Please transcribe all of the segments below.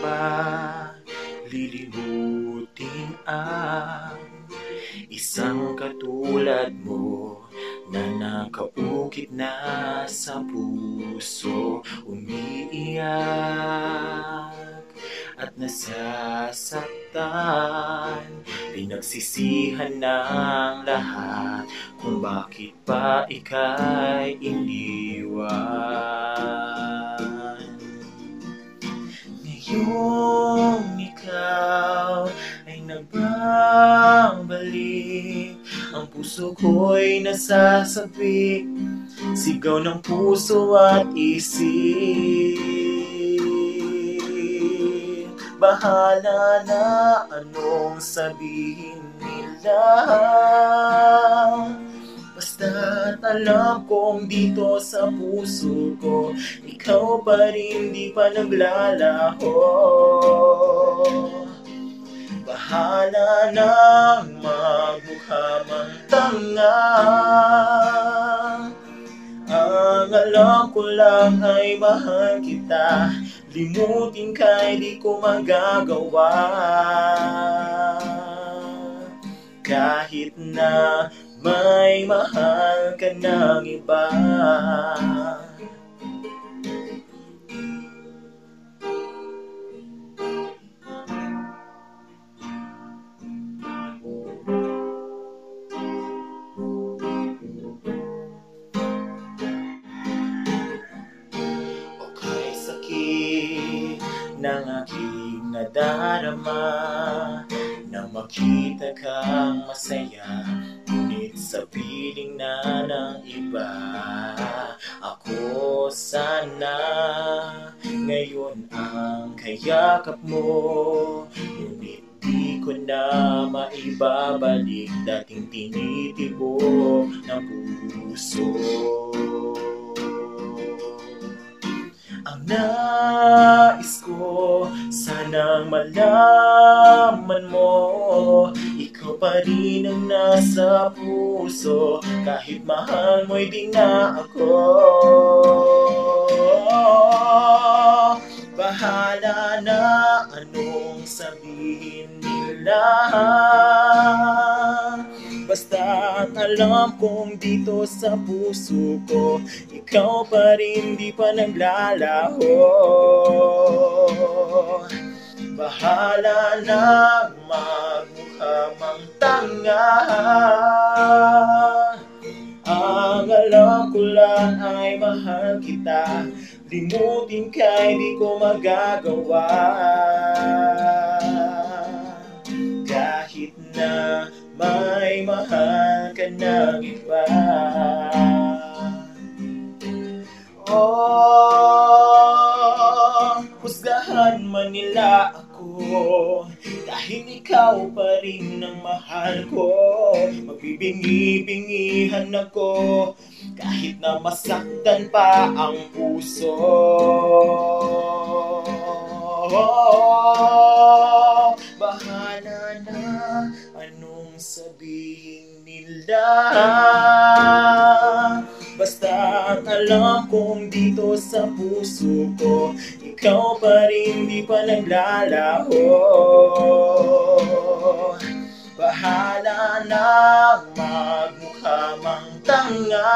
ba lilimutin ang isang katulad mo na nakaukit na sa puso, umiiyak at nasasaktan, pinagsisihan ng lahat kung bakit pa ika'y iniwan. Ngayong ikaw ay nagbabalik, ang puso ko'y nasasabik, sigaw ng puso at isip. Bahala na anong sabihin nila, basta't alam kong dito sa puso ko ikaw pa rin di pa naglalaho. Bahala nang magmukha mang tanga, ang alam ko lang ay mahal kita, limutin ka'y di ko magagawa. Kahit na may mahal ka ng iba. Ng aking nadarama na makita kang masaya, ngunit sa piling na ng iba. Ako sana ngayon ang kayakap mo, ngunit di ko na maibabalik dating tinitibok ng puso. Ang nais ko, sanang malaman mo, ikaw pa rin ang nasa puso, kahit mahal mo'y di na ako. Bahala na anong sabihin nila, basta't alam kong dito sa puso ko ikaw pa rin di pa naglalaho. Bahala na magmukha mang tanga, ang alam ko lang ay mahal kita, limutin ka'y di ko magagawa. Kahit na may mahal ka ng iba. Oh, husgahan man nila ako, dahil ikaw pa rin ang mahal ko. Magbibingi-bingihan ako, kahit na masaktan pa ang puso. Bahala na anong sabihin nila, basta't alam kong dito sa puso ko ikaw pa rin di pa naglalaho. Bahala na magmukha mang tanga,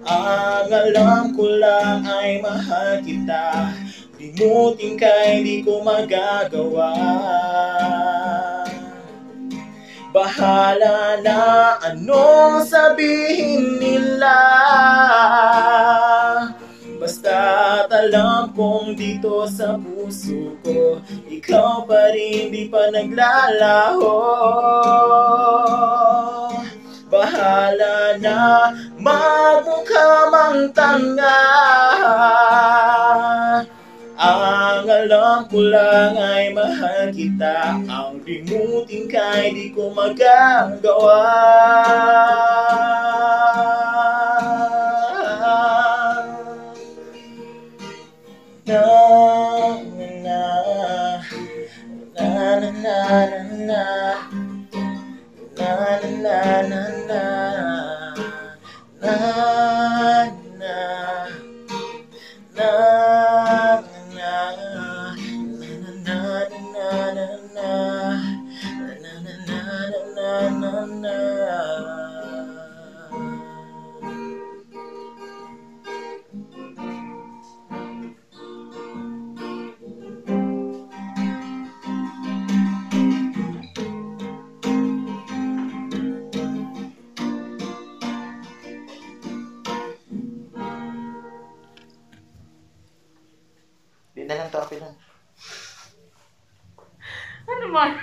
ang alam ko lang ay mahal kita, limutin ka'y di ko magagawa. Bahala na anong sabihin nila, basta't alam kong dito sa puso ko ikaw pa rin di pa naglalaho. Bahala na magmukha mang tanga, ang alam ko lang ay mahal kita, ang limutin ka'y di ko magagawa. Na na na na na na na na na na na na na na Yun na lang to, apil lang. Ano man?